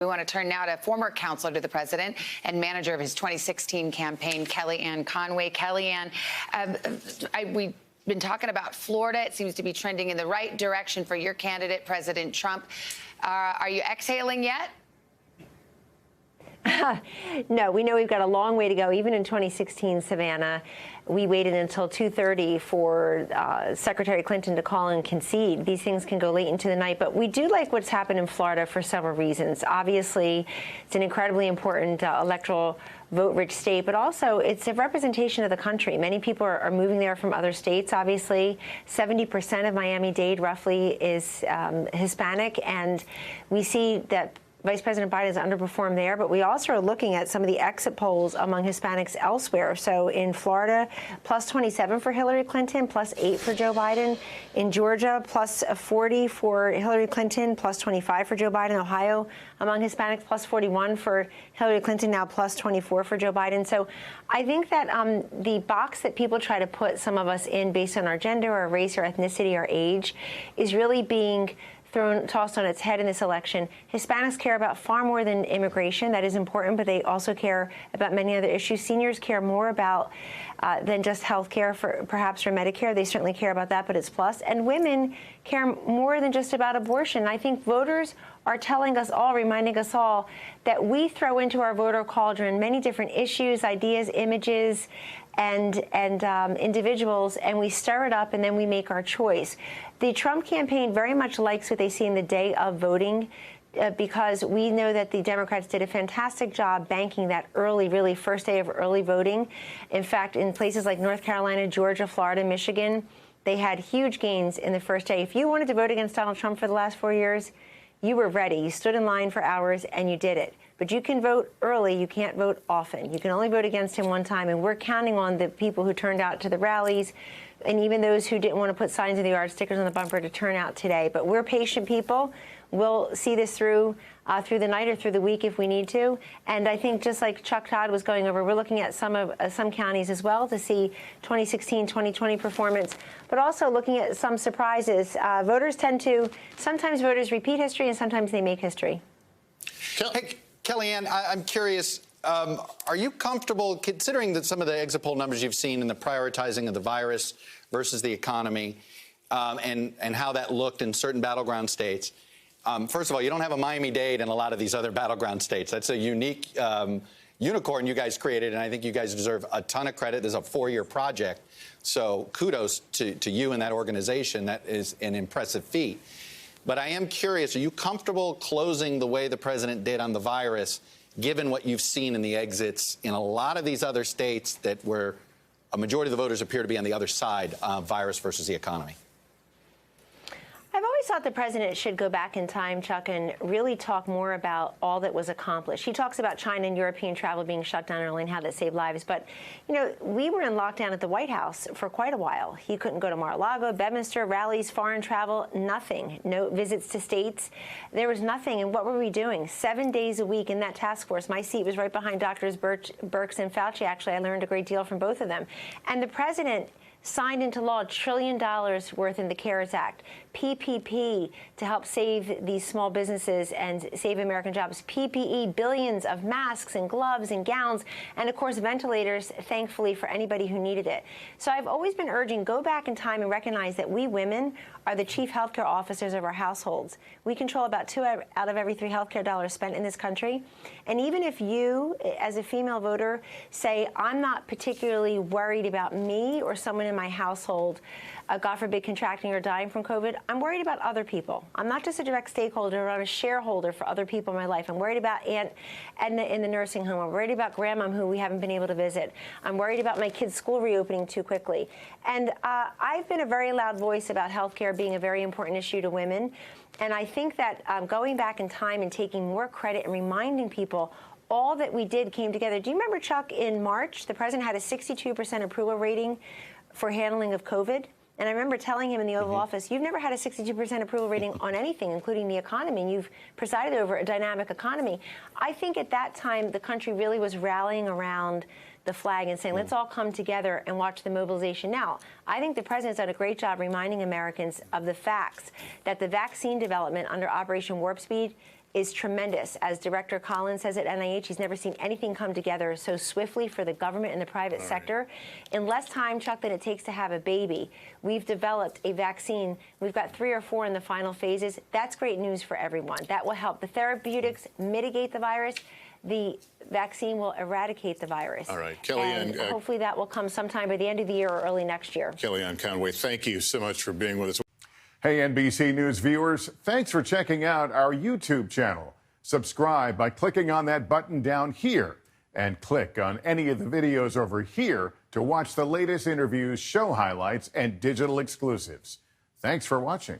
We want to turn now to former counselor to the president and manager of his 2016 campaign, Kellyanne Conway. Kellyanne, we've been talking about Florida. It seems to be trending in the right direction for your candidate, President Trump. Are you exhaling yet? No, we know we've got a long way to go. Even in 2016, Savannah, we waited until 2:30 for Secretary Clinton to call and concede. These things can go late into the night, but we do like what's happened in Florida for several reasons. Obviously, it's an incredibly important electoral vote-rich state, but also it's a representation of the country. Many people are moving there from other states, obviously. 70% of Miami-Dade roughly is Hispanic, and we see that Vice President Biden has underperformed there, but we also are looking at some of the exit polls among Hispanics elsewhere. So in Florida, plus 27 for Hillary Clinton, plus 8 for Joe Biden. In Georgia, plus 40 for Hillary Clinton, plus 25 for Joe Biden. Ohio, among Hispanics, plus 41 for Hillary Clinton, now plus 24 for Joe Biden. So I think that the box that people try to put some of us in based on our gender or race or ethnicity or age is really being tossed on its head in this election. Hispanics care about far more than immigration. That is important, but they also care about many other issues. Seniors care more about than just health care, perhaps for Medicare. They certainly care about that, but it's plus. And women care more than just about abortion. I think voters are telling us all, reminding us all, that we throw into our voter cauldron many different issues, ideas, images, and individuals, and we stir it up, and then we make our choice. The Trump campaign very much likes what they see in the day of voting, because we know that the Democrats did a fantastic job banking that early, really first day of early voting. In fact, in places like North Carolina, Georgia, Florida, Michigan, they had huge gains in the first day. If you wanted to vote against Donald Trump for the last 4 years, you were ready. You stood in line for hours and you did it. But you can vote early. You can't vote often. You can only vote against him one time. And we're counting on the people who turned out to the rallies and even those who didn't want to put signs in the yard, stickers on the bumper, to turn out today. But we're patient people. We'll see this through the night or through the week if we need to. And I think just like Chuck Todd was going over, we're looking at some counties as well to see 2016, 2020 performance, but also looking at some surprises. Sometimes voters repeat history and sometimes they make history. Hey, Kellyanne, I'm curious, are you comfortable, considering that some of the exit poll numbers you've seen in the prioritizing of the virus versus the economy, and how that looked in certain battleground states? First of all, you don't have a Miami-Dade and a lot of these other battleground states. That's a unique unicorn you guys created, and I think you guys deserve a ton of credit. This is a 4-year project, so kudos to you and that organization. That is an impressive feat. But I am curious, are you comfortable closing the way the president did on the virus, given what you've seen in the exits in a lot of these other states that where a majority of the voters appear to be on the other side of virus versus the economy? I've always thought the president should go back in time, Chuck, and really talk more about all that was accomplished. He talks about China and European travel being shut down early and how that saved lives. But, you know, we were in lockdown at the White House for quite a while. He couldn't go to Mar-a-Lago, Bedminster, rallies, foreign travel, nothing. No visits to states. There was nothing. And what were we doing? 7 days a week in that task force. My seat was right behind Drs. Birx and Fauci. Actually, I learned a great deal from both of them. And the president signed into law $1 trillion worth in the CARES Act, PPP to help save these small businesses and save American jobs, PPE, billions of masks and gloves and gowns, and of course ventilators, thankfully, for anybody who needed it. So I've always been urging, go back in time and recognize that we women are the chief healthcare officers of our households. We control about 2 out of every 3 healthcare dollars spent in this country. And even if you, as a female voter, say, I'm not particularly worried about me or someone in my household, God forbid, contracting or dying from COVID, I'm worried about other people. I'm not just a direct stakeholder, I'm a shareholder for other people in my life. I'm worried about Aunt Edna in the nursing home. I'm worried about Grandma who we haven't been able to visit. I'm worried about my kids' school reopening too quickly. And I've been a very loud voice about healthcare being a very important issue to women. And I think that going back in time and taking more credit and reminding people all that we did came together. Do you remember, Chuck, in March, the president had a 62% approval rating for handling of COVID? And I remember telling him in the Oval Office, you've never had a 62% approval rating on anything, including the economy, and you've presided over a dynamic economy. I think at that time, the country really was rallying around the flag and saying, let's all come together and watch the mobilization. Now, I think the president's done a great job reminding Americans of the facts that the vaccine development under Operation Warp Speed is tremendous. As Director Collins says at NIH, he's never seen anything come together so swiftly for the government and the private sector. In less time, Chuck, than it takes to have a baby, we've developed a vaccine. We've got 3 or 4 in the final phases. That's great news for everyone. That will help the therapeutics mitigate the virus. The vaccine will eradicate the virus. All right, Kellyanne. And hopefully that will come sometime by the end of the year or early next year. Kellyanne Conway, thank you so much for being with us. Hey, NBC News viewers, thanks for checking out our YouTube channel. Subscribe by clicking on that button down here and click on any of the videos over here to watch the latest interviews, show highlights, and digital exclusives. Thanks for watching.